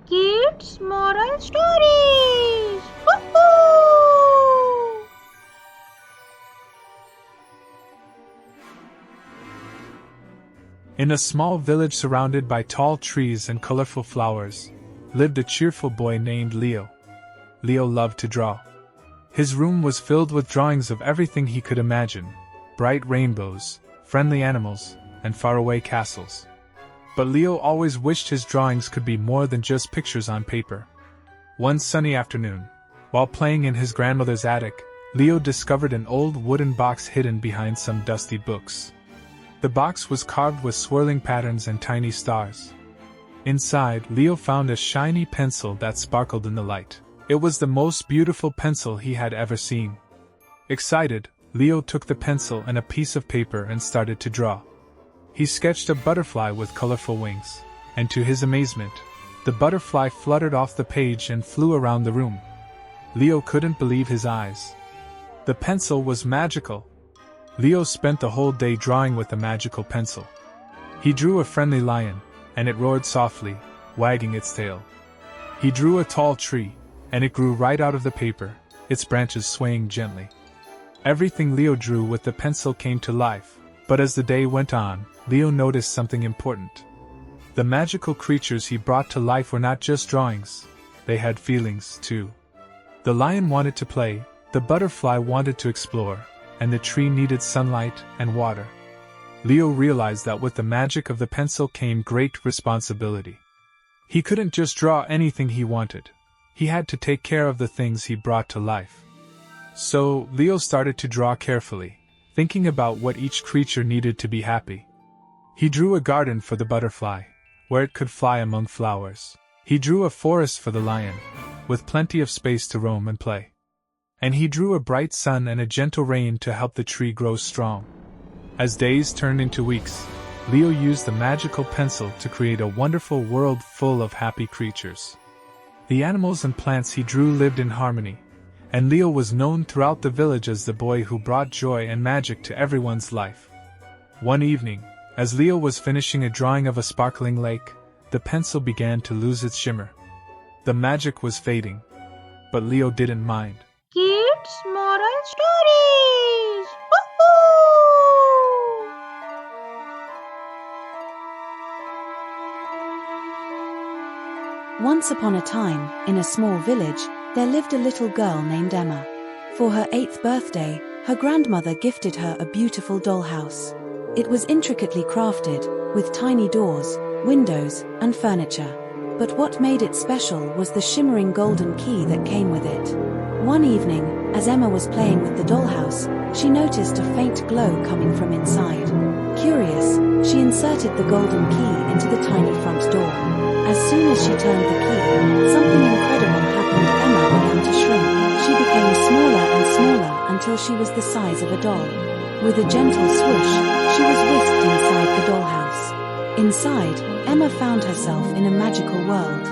Kids Moral Stories! Woohoo! In a small village surrounded by tall trees and colorful flowers, lived a cheerful boy named Leo. Leo loved to draw. His room was filled with drawings of everything he could imagine: bright rainbows, friendly animals, and faraway castles. But Leo always wished his drawings could be more than just pictures on paper. One sunny afternoon, while playing in his grandmother's attic, Leo discovered an old wooden box hidden behind some dusty books. The box was carved with swirling patterns and tiny stars. Inside, Leo found a shiny pencil that sparkled in the light. It was the most beautiful pencil he had ever seen. Excited, Leo took the pencil and a piece of paper and started to draw. He sketched a butterfly with colorful wings, and to his amazement, the butterfly fluttered off the page and flew around the room. Leo couldn't believe his eyes. The pencil was magical. Leo spent the whole day drawing with the magical pencil. He drew a friendly lion, and it roared softly, wagging its tail. He drew a tall tree, and it grew right out of the paper, its branches swaying gently. Everything Leo drew with the pencil came to life, but as the day went on, Leo noticed something important. The magical creatures he brought to life were not just drawings, they had feelings, too. The lion wanted to play, the butterfly wanted to explore, and the tree needed sunlight and water. Leo realized that with the magic of the pencil came great responsibility. He couldn't just draw anything he wanted. He had to take care of the things he brought to life. So, Leo started to draw carefully, thinking about what each creature needed to be happy. He drew a garden for the butterfly, where it could fly among flowers. He drew a forest for the lion, with plenty of space to roam and play. And he drew a bright sun and a gentle rain to help the tree grow strong. As days turned into weeks, Leo used the magical pencil to create a wonderful world full of happy creatures. The animals and plants he drew lived in harmony, and Leo was known throughout the village as the boy who brought joy and magic to everyone's life. One evening, as Leo was finishing a drawing of a sparkling lake, the pencil began to lose its shimmer. The magic was fading, but Leo didn't mind. Kids Moral Stories! Woohoo! Once upon a time, in a small village, there lived a little girl named Emma. For her 8th birthday, her grandmother gifted her a beautiful dollhouse. It was intricately crafted, with tiny doors, windows, and furniture. But what made it special was the shimmering golden key that came with it. One evening, as Emma was playing with the dollhouse, she noticed a faint glow coming from inside. Curious, she inserted the golden key into the tiny front door. As soon as she turned the key, something incredible happened. Emma began to shrink. She became smaller and smaller until she was the size of a doll. With a gentle swoosh, she was whisked inside the dollhouse. Inside, Emma found herself in a magical world.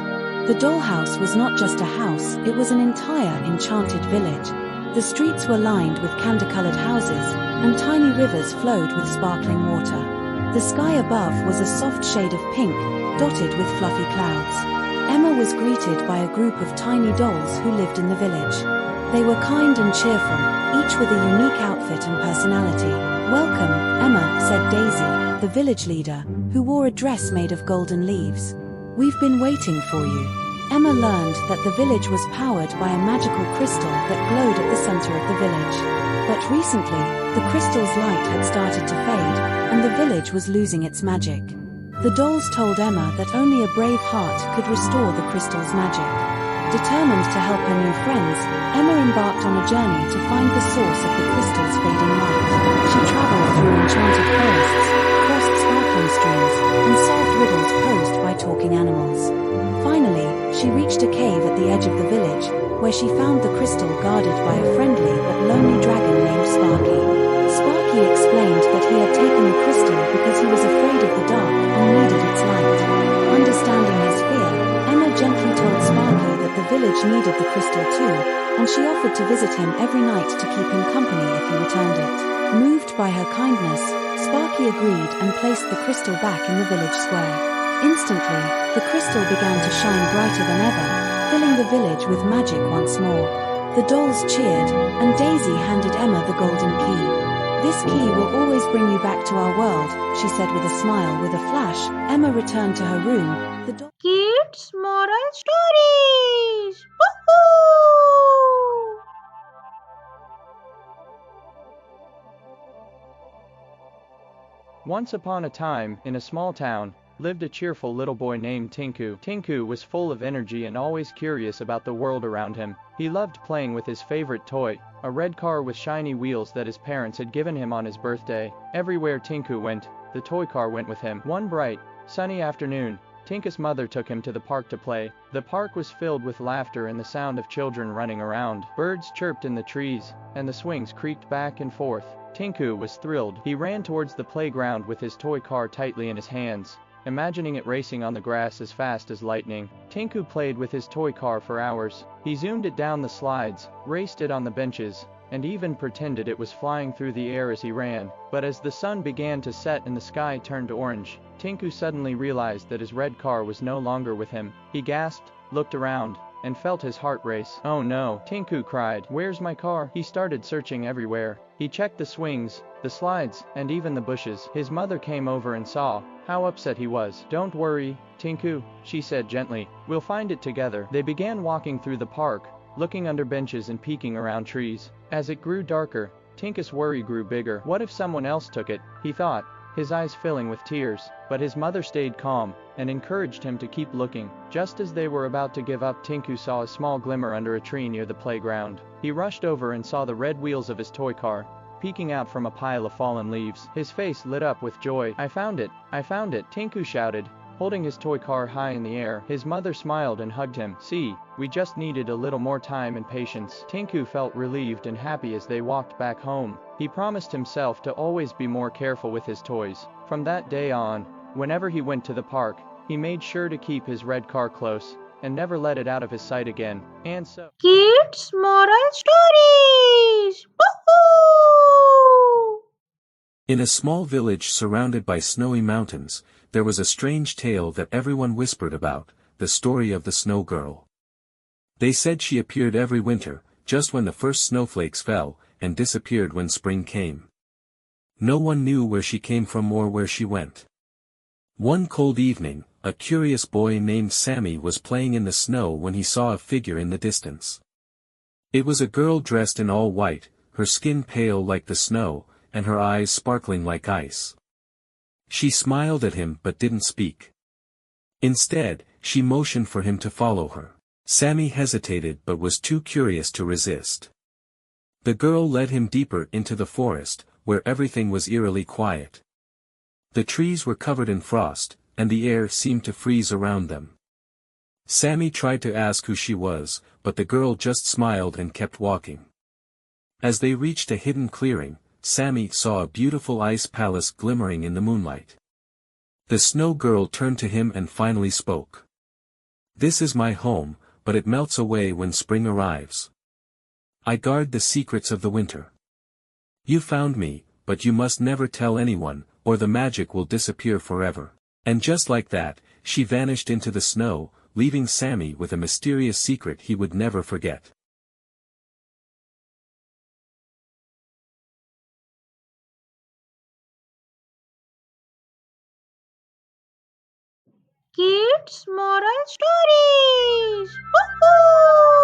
The dollhouse was not just a house, it was an entire enchanted village. The streets were lined with candy-colored houses, and tiny rivers flowed with sparkling water. The sky above was a soft shade of pink, dotted with fluffy clouds. Emma was greeted by a group of tiny dolls who lived in the village. They were kind and cheerful, each with a unique outfit and personality. "Welcome, Emma," said Daisy, the village leader, who wore a dress made of golden leaves. "We've been waiting for you." Emma learned that the village was powered by a magical crystal that glowed at the center of the village. But recently, the crystal's light had started to fade, and the village was losing its magic. The dolls told Emma that only a brave heart could restore the crystal's magic. Determined to help her new friends, Emma embarked on a journey to find the source of the crystal's fading light. She traveled through enchanted forests, crossed sparkling streams, and solved riddles posed by talking animals. Finally, she reached a cave at the edge of the village, where she found the crystal guarded by a friendly but lonely dragon named Sparky. Sparky explained that he had taken the crystal because he was afraid of the dark and needed its light. Understanding his fear, Emma gently told Sparky that the village needed the crystal too, and she offered to visit him every night to keep him company if he returned it. Moved by her kindness, Sparky agreed and placed the crystal back in the village square. Instantly, the crystal began to shine brighter than ever, filling the village with magic once more. The dolls cheered, and Daisy handed Emma the golden key. "This key will always bring you back to our world," she said with a smile. With a flash, Emma returned to her room. Kids Moral Stories. Woohoo! Once upon a time, in a small town, lived a cheerful little boy named Tinku. Tinku was full of energy and always curious about the world around him. He loved playing with his favorite toy, a red car with shiny wheels that his parents had given him on his birthday. Everywhere Tinku went, the toy car went with him. One bright, sunny afternoon, Tinku's mother took him to the park to play. The park was filled with laughter and the sound of children running around. Birds chirped in the trees, and the swings creaked back and forth. Tinku was thrilled. He ran towards the playground with his toy car tightly in his hands, imagining it racing on the grass as fast as lightning. Tinku played with his toy car for hours. He zoomed it down the slides, raced it on the benches, and even pretended it was flying through the air as he ran. But as the sun began to set and the sky turned orange, Tinku suddenly realized that his red car was no longer with him. He gasped, looked around, and felt his heart race. "Oh no," Tinku cried. "Where's my car?" He started searching everywhere. He checked the swings, the slides, and even the bushes. His mother came over and saw how upset he was. "Don't worry, Tinku," she said gently. "We'll find it together." They began walking through the park, looking under benches and peeking around trees. As it grew darker, Tinku's worry grew bigger. What if someone else took it, he thought, his eyes filling with tears. But his mother stayed calm and encouraged him to keep looking. Just as they were about to give up, Tinku saw a small glimmer under a tree near the playground. He rushed over and saw the red wheels of his toy car peeking out from a pile of fallen leaves. His face lit up with joy. "I found it! I found it!" Tinku shouted, holding his toy car high in the air. His mother smiled and hugged him. "See, we just needed a little more time and patience." Tinku felt relieved and happy as they walked back home. He promised himself to always be more careful with his toys. From that day on, whenever he went to the park, he made sure to keep his red car close and never let it out of his sight again. And so, Kids Moral Stories. Woohoo! In a small village surrounded by snowy mountains, there was a strange tale that everyone whispered about, the story of the snow girl. They said she appeared every winter, just when the first snowflakes fell, and disappeared when spring came. No one knew where she came from or where she went. One cold evening, a curious boy named Sammy was playing in the snow when he saw a figure in the distance. It was a girl dressed in all white, her skin pale like the snow, and her eyes sparkling like ice. She smiled at him but didn't speak. Instead, she motioned for him to follow her. Sammy hesitated but was too curious to resist. The girl led him deeper into the forest, where everything was eerily quiet. The trees were covered in frost, and the air seemed to freeze around them. Sammy tried to ask who she was, but the girl just smiled and kept walking. As they reached a hidden clearing, Sammy saw a beautiful ice palace glimmering in the moonlight. The snow girl turned to him and finally spoke. "This is my home, but it melts away when spring arrives. I guard the secrets of the winter. You found me, but you must never tell anyone, or the magic will disappear forever." And just like that, she vanished into the snow, leaving Sammy with a mysterious secret he would never forget. Kids Moral Stories. Woohoo!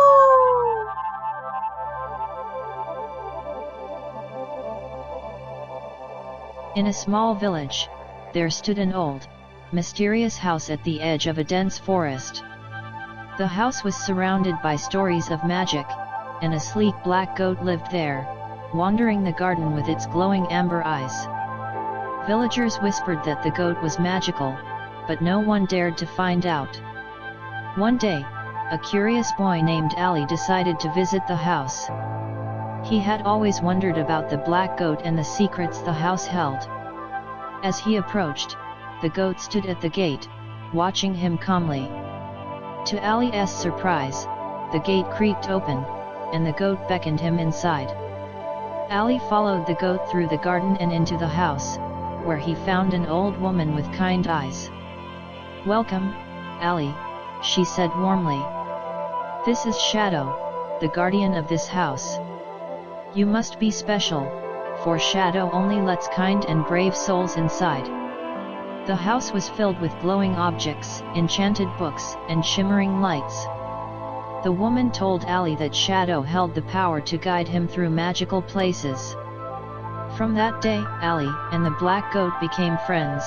In a small village, there stood an old, mysterious house at the edge of a dense forest. The house was surrounded by stories of magic, and a sleek black goat lived there, wandering the garden with its glowing amber eyes. Villagers whispered that the goat was magical, but no one dared to find out. One day, a curious boy named Ali decided to visit the house. He had always wondered about the black goat and the secrets the house held. As he approached, the goat stood at the gate, watching him calmly. To Ali's surprise, the gate creaked open, and the goat beckoned him inside. Ali followed the goat through the garden and into the house, where he found an old woman with kind eyes. Welcome, Allie, she said warmly. This is Shadow, the guardian of this house. You must be special, for Shadow only lets kind and brave souls inside. The house was filled with glowing objects, enchanted books, and shimmering lights. The woman told Allie that Shadow held the power to guide him through magical places. From that day, Allie and the black goat became friends,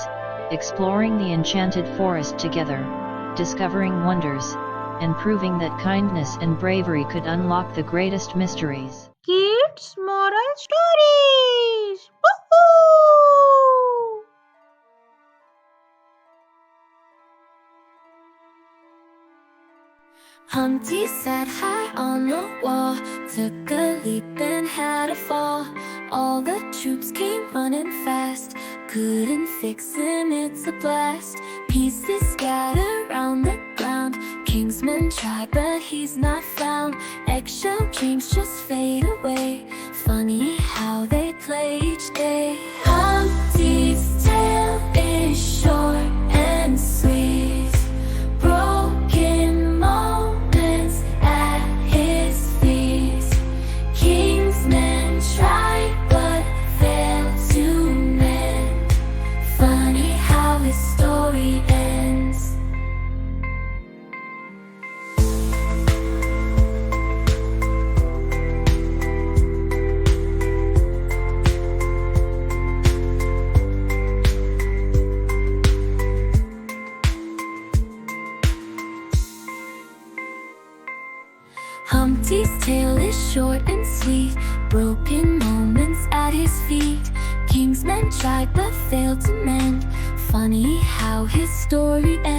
exploring the enchanted forest together, discovering wonders, and proving that kindness and bravery could unlock the greatest mysteries. Kids Moral Stories! Woohoo! Humpty sat high on the wall, took a leap and had a fall. All the troops came running fast, couldn't fix him, it's a blast. Pieces scattered around the ground, Kingsmen tried but he's not found. Eggshell dreams just fade away, funny how they play each day. Humpty's tale is short and sweet, broken moments at his feet. Kingsmen tried but failed to mend, funny how his story ends. Humpty's tale is short and sweet, broken moments at his feet. Kingsmen tried but failed to mend, funny how his story ends.